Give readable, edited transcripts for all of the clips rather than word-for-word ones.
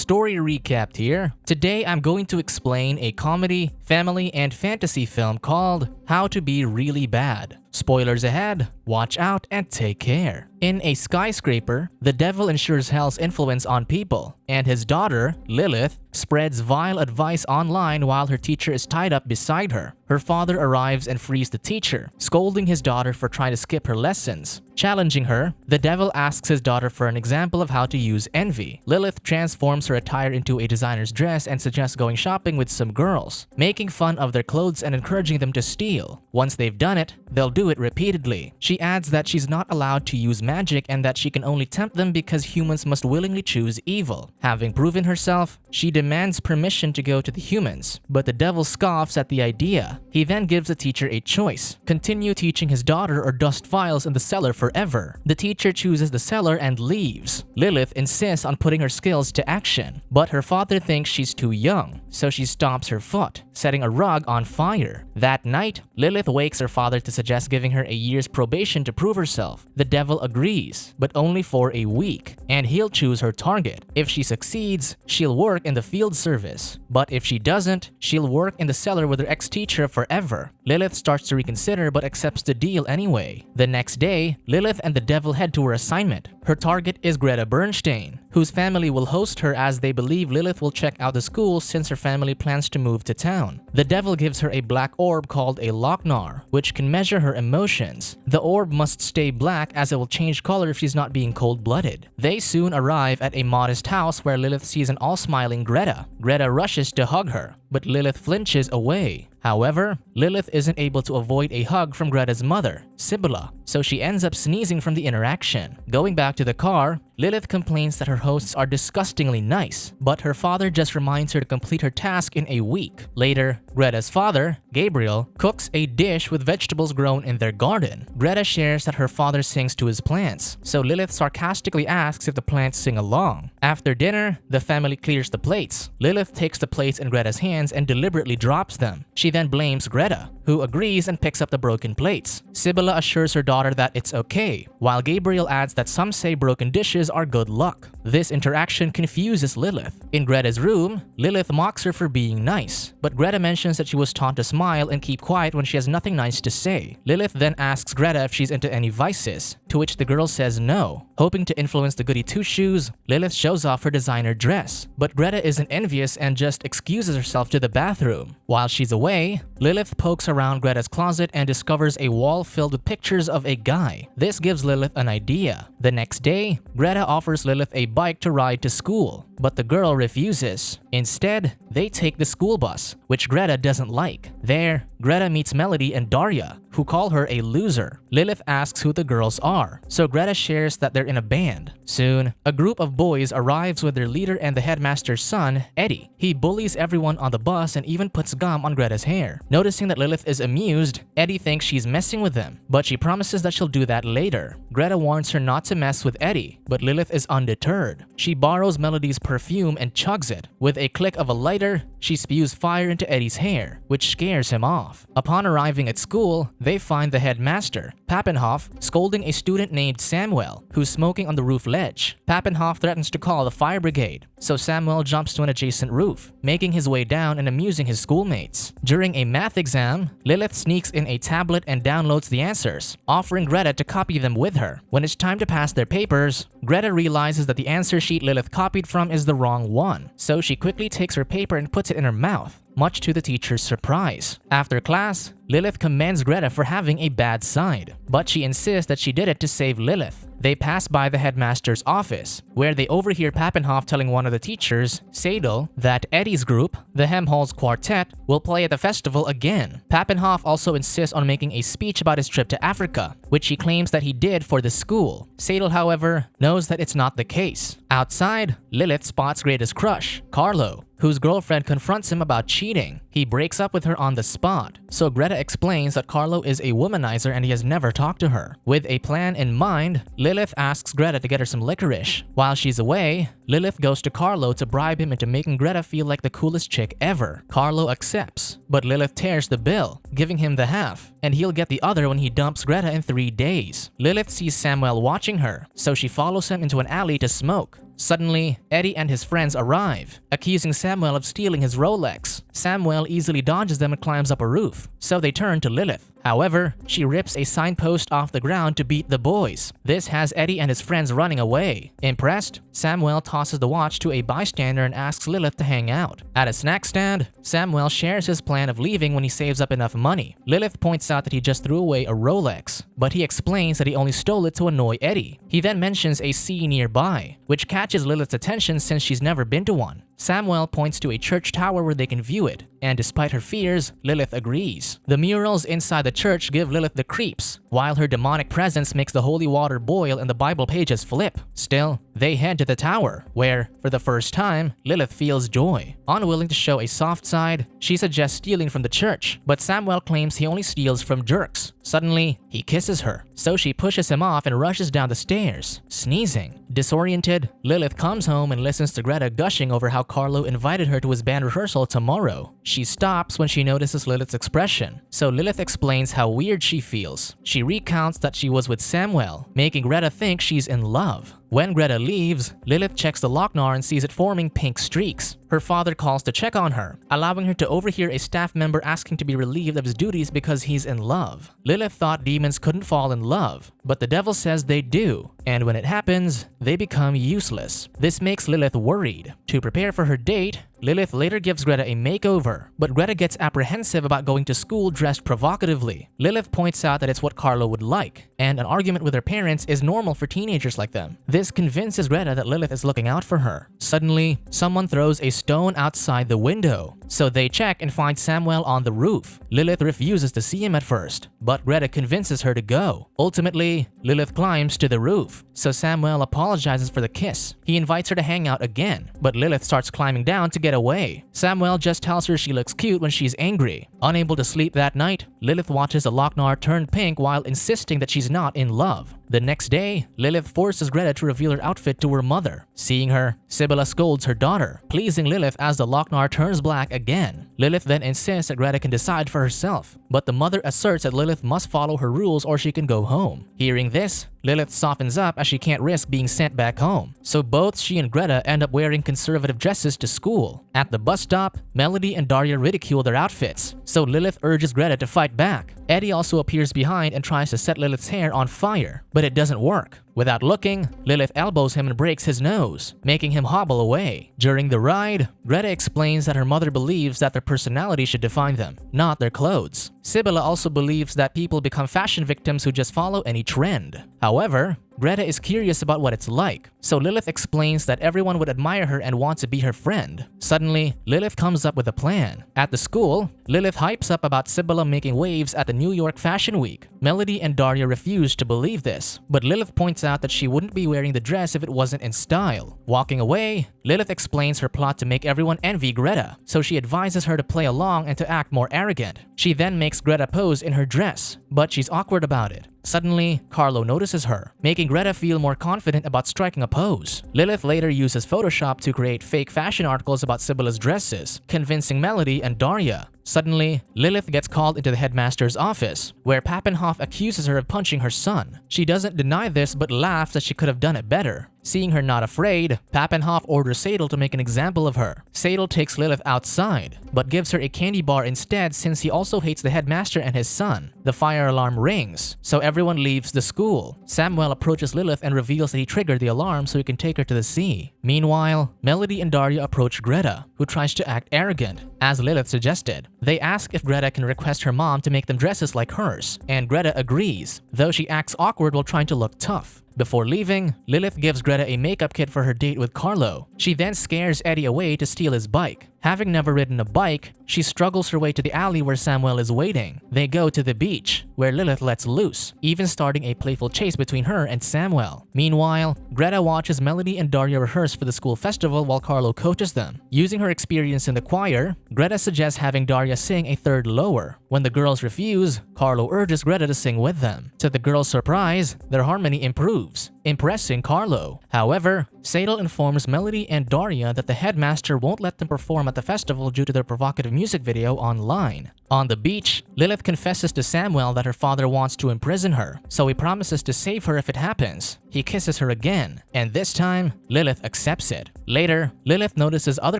story recapped here. Today I'm going to explain a comedy, family, and fantasy film called How to Be Really Bad. Spoilers ahead, watch out and take care. In a skyscraper, the devil ensures hell's influence on people, and his daughter, Lilith, spreads vile advice online while her teacher is tied up beside her. Her father arrives and frees the teacher, scolding his daughter for trying to skip her lessons. Challenging her, the devil asks his daughter for an example of how to use envy. Lilith transforms her attire into a designer's dress and suggests going shopping with some girls, making fun of their clothes and encouraging them to steal. Once they've done it, they'll do it repeatedly. She adds that she's not allowed to use magic and that she can only tempt them because humans must willingly choose evil. Having proven herself, she demands permission to go to the humans, but the devil scoffs at the idea. He then gives the teacher a choice: continue teaching his daughter or dust files in the cellar forever. The teacher chooses the cellar and leaves. Lilith insists on putting her skills to action, but her father thinks she's too young, so she stomps her foot, setting a rug on fire. That night, Lilith wakes her father to suggest giving her a year's probation to prove herself. The devil agrees, but only for a week, and he'll choose her target. If she succeeds, she'll work in the field service, but if she doesn't, she'll work in the cellar with her ex-teacher forever. Lilith starts to reconsider but accepts the deal anyway. The next day, Lilith and the devil head to her assignment. Her target is Greta Bernstein, whose family will host her as they believe Lilith will check out the school since her family plans to move to town. The devil gives her a black orb called a Lochnar, which can measure her emotions. The orb must stay black as it will change color if she's not being cold-blooded. They soon arrive at a modest house where Lilith sees an all-smiling Greta. Greta rushes to hug her, but Lilith flinches away. However, Lilith isn't able to avoid a hug from Greta's mother, Sibylla, so she ends up sneezing from the interaction. Going back to the car, Lilith complains that her hosts are disgustingly nice, but her father just reminds her to complete her task in a week. Later, Greta's father, Gabriel, cooks a dish with vegetables grown in their garden. Greta shares that her father sings to his plants, so Lilith sarcastically asks if the plants sing along. After dinner, the family clears the plates. Lilith takes the plates in Greta's hands and deliberately drops them. She then blames Greta, who agrees and picks up the broken plates. Sibylla assures her daughter that it's okay, while Gabriel adds that some say broken dishes are good luck. This interaction confuses Lilith. In Greta's room, Lilith mocks her for being nice, but Greta mentions that she was taught to smile and keep quiet when she has nothing nice to say. Lilith then asks Greta if she's into any vices, to which the girl says no. Hoping to influence the goody two-shoes, Lilith shows off her designer dress, but Greta isn't envious and just excuses herself to the bathroom. While she's away, Lilith pokes around Greta's closet and discovers a wall filled with pictures of a guy. This gives Lilith an idea. The next day, Greta offers Lilith a bike to ride to school, but the girl refuses. Instead, they take the school bus, which Greta doesn't like. There, Greta meets Melody and Daria, who call her a loser. Lilith asks who the girls are, so Greta shares that they're in a band. Soon, a group of boys arrives with their leader and the headmaster's son, Eddie. He bullies everyone on the bus and even puts gum on Greta's hair. Noticing that Lilith is amused, Eddie thinks she's messing with them, but she promises that she'll do that later. Greta warns her not to mess with Eddie, but Lilith is undeterred. She borrows Melody's perfume and chugs it. With a click of a lighter, she spews fire into Eddie's hair, which scares him off. Upon arriving at school, they find the headmaster, Pappenhoff, scolding a student named Samuel, who's smoking on the roof ledge. Pappenhoff threatens to call the fire brigade, so Samuel jumps to an adjacent roof, making his way down and amusing his schoolmates. During a math exam, Lilith sneaks in a tablet and downloads the answers, offering Greta to copy them with her. When it's time to pass their papers, Greta realizes that the answer sheet Lilith copied from is the wrong one, so she quickly takes her paper and puts it in her mouth, much to the teacher's surprise. After class, Lilith commends Greta for having a bad side, but she insists that she did it to save Lilith. They pass by the headmaster's office, where they overhear Pappenhoff telling one of the teachers, Sadel, that Eddie's group, the Helmholtz Quartet, will play at the festival again. Pappenhoff also insists on making a speech about his trip to Africa, which he claims that he did for the school. Sadel, however, knows that it's not the case. Outside, Lilith spots Greta's crush, Carlo, whose girlfriend confronts him about cheating. He breaks up with her on the spot, so Greta explains that Carlo is a womanizer and he has never talked to her. With a plan in mind, Lilith asks Greta to get her some licorice. While she's away, Lilith goes to Carlo to bribe him into making Greta feel like the coolest chick ever. Carlo accepts, but Lilith tears the bill, giving him the half, and he'll get the other when he dumps Greta in 3 days. Lilith sees Samuel watching her, so she follows him into an alley to smoke. Suddenly, Eddie and his friends arrive, accusing Samuel of stealing his Rolex. Samuel easily dodges them and climbs up a roof, so they turn to Lilith. However, she rips a signpost off the ground to beat the boys. This has Eddie and his friends running away. Impressed, Samuel tosses the watch to a bystander and asks Lilith to hang out. At a snack stand, Samuel shares his plan of leaving when he saves up enough money. Lilith points out that he just threw away a Rolex, but he explains that he only stole it to annoy Eddie. He then mentions a sea nearby, which catches Lilith's attention since she's never been to one. Samuel points to a church tower where they can view it, and despite her fears, Lilith agrees. The murals inside the church give Lilith the creeps, while her demonic presence makes the holy water boil and the Bible pages flip. Still, they head to the tower, where, for the first time, Lilith feels joy. Unwilling to show a soft side, she suggests stealing from the church, but Samuel claims he only steals from jerks. Suddenly, he kisses her, so she pushes him off and rushes down the stairs, sneezing. Disoriented, Lilith comes home and listens to Greta gushing over how Carlo invited her to his band rehearsal tomorrow. She stops when she notices Lilith's expression, so Lilith explains how weird she feels. She recounts that she was with Samuel, making Greta think she's in love. When Greta leaves, Lilith checks the lochnar and sees it forming pink streaks. Her father calls to check on her, allowing her to overhear a staff member asking to be relieved of his duties because he's in love. Lilith thought demons couldn't fall in love, but the devil says they do, and when it happens, they become useless. This makes Lilith worried. To prepare for her date, Lilith later gives Greta a makeover, but Greta gets apprehensive about going to school dressed provocatively. Lilith points out that it's what Carlo would like, and an argument with her parents is normal for teenagers like them. This convinces Greta that Lilith is looking out for her. Suddenly, someone throws a stone outside the window, so they check and find Samuel on the roof. Lilith refuses to see him at first, but Greta convinces her to go. Ultimately, Lilith climbs to the roof, so Samuel apologizes for the kiss. He invites her to hang out again, but Lilith starts climbing down to get away. Samuel just tells her she looks cute when she's angry. Unable to sleep that night, Lilith watches the lochnar turn pink while insisting that she's not in love. The next day, Lilith forces Greta to reveal her outfit to her mother. Seeing her, Sibylla scolds her daughter, pleasing Lilith as the lochnar turns black again. Lilith then insists that Greta can decide for herself, but the mother asserts that Lilith must follow her rules or she can go home. Hearing this, Lilith softens up as she can't risk being sent back home, so both she and Greta end up wearing conservative dresses to school. At the bus stop, Melody and Daria ridicule their outfits, so Lilith urges Greta to fight back. Eddie also appears behind and tries to set Lilith's hair on fire, but it doesn't work. Without looking, Lilith elbows him and breaks his nose, making him hobble away. During the ride, Greta explains that her mother believes that their personality should define them, not their clothes. Sibylla also believes that people become fashion victims who just follow any trend. However, Greta is curious about what it's like, so Lilith explains that everyone would admire her and want to be her friend. Suddenly, Lilith comes up with a plan. At the school, Lilith hypes up about Sibylla making waves at the New York Fashion Week. Melody and Daria refuse to believe this, but Lilith points out that she wouldn't be wearing the dress if it wasn't in style. Walking away, Lilith explains her plot to make everyone envy Greta, so she advises her to play along and to act more arrogant. She then makes Greta pose in her dress, but she's awkward about it. Suddenly, Carlo notices her, making Greta feel more confident about striking a pose. Lilith later uses Photoshop to create fake fashion articles about Sibylla's dresses, convincing Melody and Daria. Suddenly, Lilith gets called into the headmaster's office, where Pappenhoff accuses her of punching her son. She doesn't deny this but laughs that she could have done it better. Seeing her not afraid, Pappenhoff orders Sadel to make an example of her. Sadel takes Lilith outside, but gives her a candy bar instead since he also hates the headmaster and his son. The fire alarm rings, so everyone leaves the school. Samuel approaches Lilith and reveals that he triggered the alarm so he can take her to the sea. Meanwhile, Melody and Daria approach Greta, who tries to act arrogant, as Lilith suggested. They ask if Greta can request her mom to make them dresses like hers, and Greta agrees, though she acts awkward while trying to look tough. Before leaving, Lilith gives Greta a makeup kit for her date with Carlo. She then scares Eddie away to steal his bike. Having never ridden a bike, she struggles her way to the alley where Samuel is waiting. They go to the beach, where Lilith lets loose, even starting a playful chase between her and Samuel. Meanwhile, Greta watches Melody and Daria rehearse for the school festival while Carlo coaches them. Using her experience in the choir, Greta suggests having Daria sing a third lower. When the girls refuse, Carlo urges Greta to sing with them. To the girls' surprise, their harmony improves. impressing Carlo. However, Sadal informs Melody and Daria that the headmaster won't let them perform at the festival due to their provocative music video online. On the beach, Lilith confesses to Samuel that her father wants to imprison her, so he promises to save her if it happens. He kisses her again, and this time, Lilith accepts it. Later, Lilith notices other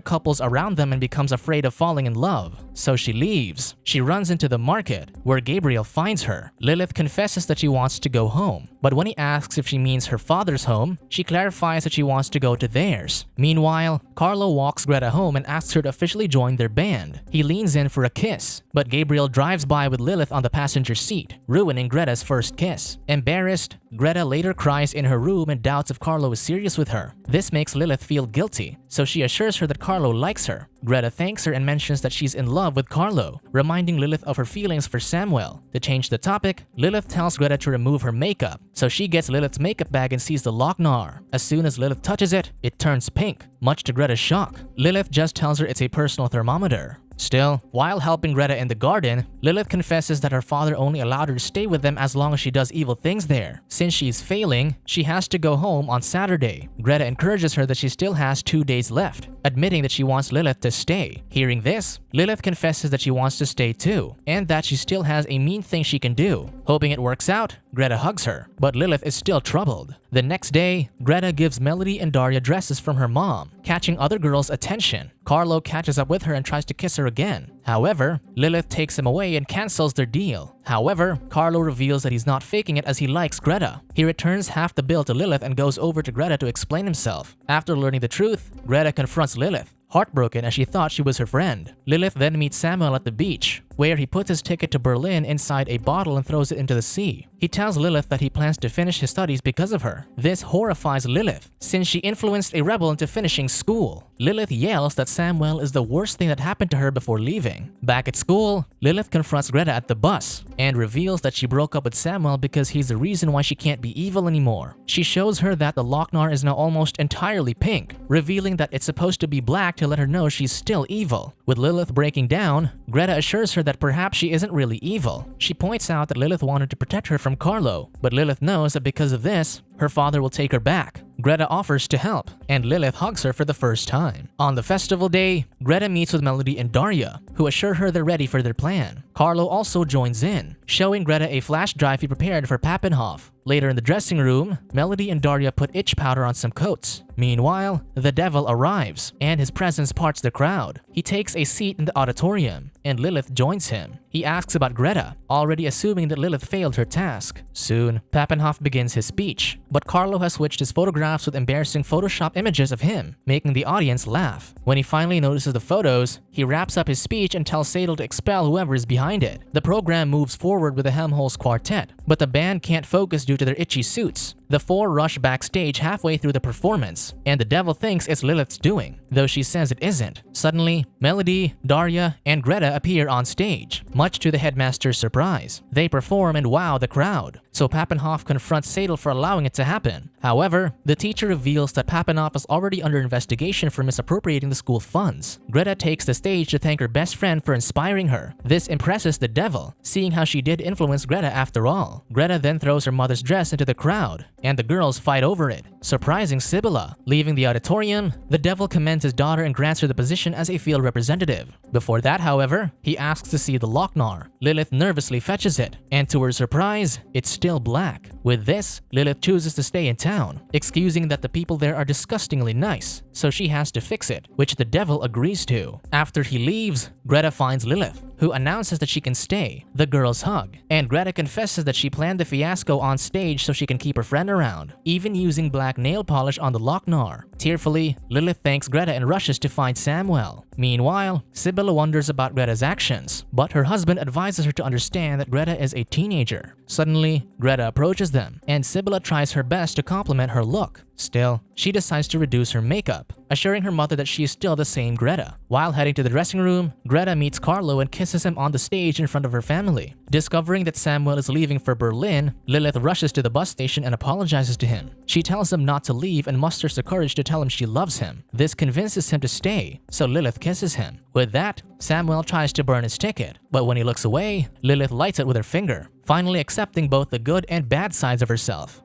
couples around them and becomes afraid of falling in love, so she leaves. She runs into the market, where Gabriel finds her. Lilith confesses that she wants to go home, but when he asks if she means her father's home, she clarifies that she wants to go to theirs. Meanwhile, Carlo walks Greta home and asks her to officially join their band. He leans in for a kiss, but Gabriel drives by with Lilith on the passenger seat, ruining Greta's first kiss. Embarrassed, Greta later cries in her room and doubts if Carlo is serious with her. This makes Lilith feel guilty, so she assures her that Carlo likes her. Greta thanks her and mentions that she's in love with Carlo, reminding Lilith of her feelings for Samuel. To change the topic, Lilith tells Greta to remove her makeup, so she gets Lilith's makeup bag and sees the Lochnar. As soon as Lilith touches it, it turns pink, much to Greta's shock. Lilith just tells her it's a personal thermometer. Still, while helping Greta in the garden, Lilith confesses that her father only allowed her to stay with them as long as she does evil things there. Since she's failing, she has to go home on Saturday. Greta encourages her that she still has 2 days left, admitting that she wants Lilith to stay. Hearing this, Lilith confesses that she wants to stay too, and that she still has a mean thing she can do. Hoping it works out, Greta hugs her, but Lilith is still troubled. The next day, Greta gives Melody and Daria dresses from her mom, catching other girls' attention. Carlo catches up with her and tries to kiss her again. However, Lilith takes him away and cancels their deal. However, Carlo reveals that he's not faking it as he likes Greta. He returns half the bill to Lilith and goes over to Greta to explain himself. After learning the truth, Greta confronts Lilith, heartbroken as she thought she was her friend. Lilith then meets Samuel at the beach, where he puts his ticket to Berlin inside a bottle and throws it into the sea. He tells Lilith that he plans to finish his studies because of her. This horrifies Lilith, since she influenced a rebel into finishing school. Lilith yells that Samuel is the worst thing that happened to her before leaving. Back at school, Lilith confronts Greta at the bus and reveals that she broke up with Samuel because he's the reason why she can't be evil anymore. She shows her that the Lochnar is now almost entirely pink, revealing that it's supposed to be black to let her know she's still evil. With Lilith breaking down, Greta assures her that perhaps she isn't really evil. She points out that Lilith wanted to protect her from Carlo, but Lilith knows that because of this, her father will take her back. Greta offers to help, and Lilith hugs her for the first time. On the festival day, Greta meets with Melody and Daria, who assure her they're ready for their plan. Carlo also joins in, showing Greta a flash drive he prepared for Pappenhof. Later in the dressing room, Melody and Daria put itch powder on some coats. Meanwhile, the devil arrives, and his presence parts the crowd. He takes a seat in the auditorium, and Lilith joins him. He asks about Greta, already assuming that Lilith failed her task. Soon, Pappenhof begins his speech, but Carlo has switched his photographs with embarrassing Photoshop images of him, making the audience laugh. When he finally notices the photos, he wraps up his speech and tells Sadal to expel whoever is behind it. The program moves forward with the Helmholtz Quartet, but the band can't focus due to their itchy suits. The four rush backstage halfway through the performance, and the devil thinks it's Lilith's doing, though she says it isn't. Suddenly, Melody, Daria, and Greta appear on stage, much to the headmaster's surprise. They perform and wow the crowd, so Pappenhof confronts Sadal for allowing it to happen. However, the teacher reveals that Pappenhof is already under investigation for misappropriating the school funds. Greta takes the stage to thank her best friend for inspiring her. This impresses the devil, seeing how she did influence Greta after all. Greta then throws her mother's dress into the crowd, and the girls fight over it, surprising Sibylla. Leaving the auditorium, the devil commends his daughter and grants her the position as a field representative. Before that, however, he asks to see the Lochnar. Lilith nervously fetches it, and to her surprise, it's still black. With this, Lilith chooses to stay in town, excusing that the people there are disgustingly nice, so she has to fix it, which the devil agrees to. After he leaves, Greta finds Lilith, who announces that she can stay. The girls hug, and Greta confesses that she planned the fiasco on stage so she can keep her friend around, even using black nail polish on the Lochnar. Tearfully, Lilith thanks Greta and rushes to find Samuel. Meanwhile, Sibylla wonders about Greta's actions, but her husband advises her to understand that Greta is a teenager. Suddenly, Greta approaches them, and Sibylla tries her best to compliment her look. Still, she decides to reduce her makeup, assuring her mother that she is still the same Greta. While heading to the dressing room, Greta meets Carlo and kisses him on the stage in front of her family. Discovering that Samuel is leaving for Berlin, Lilith rushes to the bus station and apologizes to him. She tells him not to leave and musters the courage to tell him she loves him. This convinces him to stay, so Lilith kisses him. With that, Samuel tries to burn his ticket, but when he looks away, Lilith lights it with her finger, finally accepting both the good and bad sides of herself.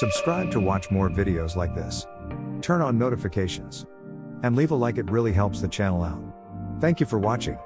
Subscribe to watch more videos like this. Turn on notifications. And leave a like, it really helps the channel out. Thank you for watching.